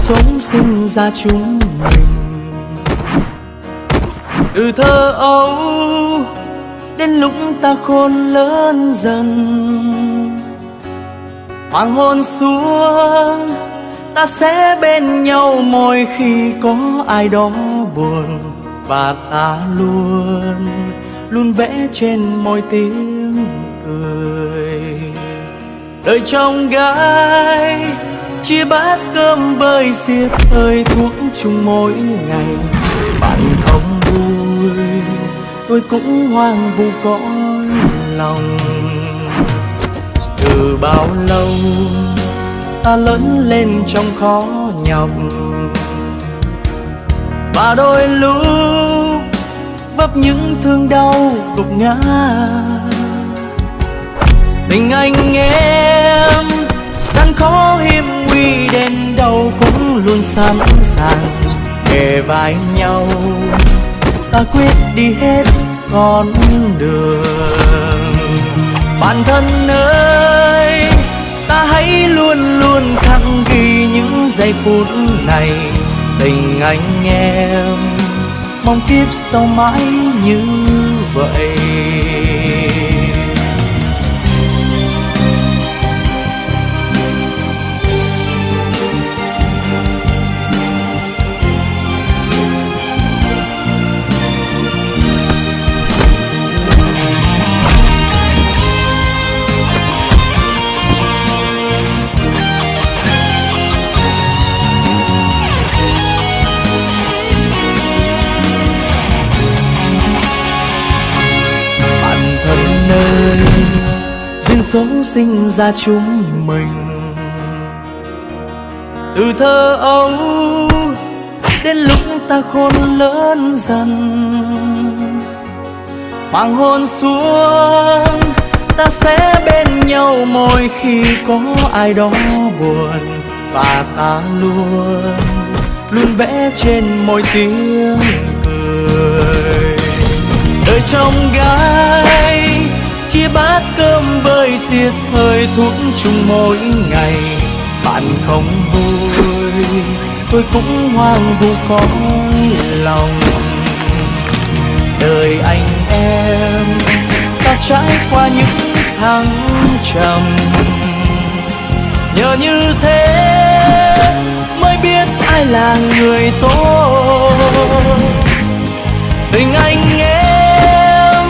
sống sinh ra chúng mình. Từ thơ ấu đến lúc ta khôn lớn dần, hoàng hôn xuống ta sẽ bên nhau mỗi khi có ai đó buồn. Và ta luôn luôn vẽ trên môi tiếng cười. Đời chồng gái chia bát cơm với xiết hơi thuốc chung mỗi ngày. Bạn không vui tôi cũng hoang vu cõi lòng. Từ bao lâu ta lớn lên trong khó nhọc, và đôi lúc vấp những thương đau gục ngã. Tình anh em gian khó hiểm nguy đến đâu cũng luôn sẵn sàng kề vai nhau. Ta quyết đi hết con đường. Bạn thân ơi, ta hãy luôn luôn khắc ghi những giây phút này. Tình anh em mong kiếp sau mãi như vậy. Duyên số sinh ra chúng mình. Từ thơ ấu đến lúc ta khôn lớn dần, hoàng hôn xuống ta sẽ bên nhau mỗi khi có ai đó buồn. Và ta luôn luôn vẽ trên môi tiếng cười. Đời chồng gái chia bát cơm với xiết hơi thuốc chung mỗi ngày. Bạn không vui tôi cũng hoang vu cõi lòng. Đời anh em ta trải qua những thăng trầm, nhờ như thế mới biết ai là người tốt. Tình anh em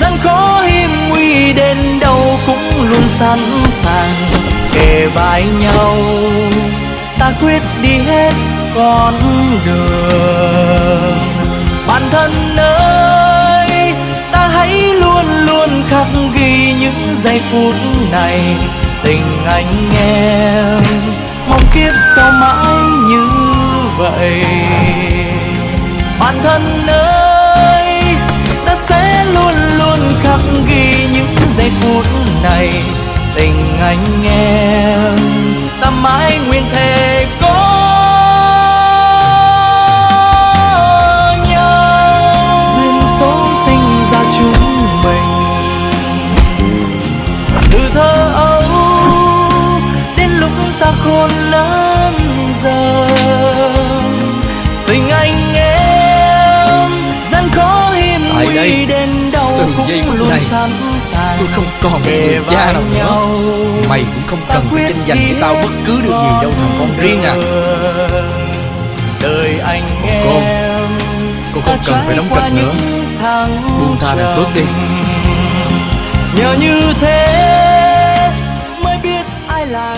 gian khó hiểm nguy đến đâu cũng luôn sẵn sàng kề vai nhau. Ta quyết đi hết con đường. Bạn thân ơi, ta hãy luôn luôn khắc ghi những giây phút này. Tình anh em mong kiếp sau mãi như vậy. Bạn thân ơi, ta sẽ luôn luôn khắc ghi những giây phút này. Tình anh em ta mãi nguyện thề có nhau. Duyên số sinh ra chúng mình. Từ thơ ấu đến lúc ta khôn lớn dần, tình anh em gian khó hiểm nguy đến đâu cũng luôn sẵn sàng. Tôi không còn người cha nào nữa. Mày cũng không cần phải tranh giành với tao bất cứ điều gì đâu thằng con riêng à. Đời anh Cô không cần phải đóng kịch nữa. Buông tha thằng Phước đi. Nhờ như thế mới biết ai là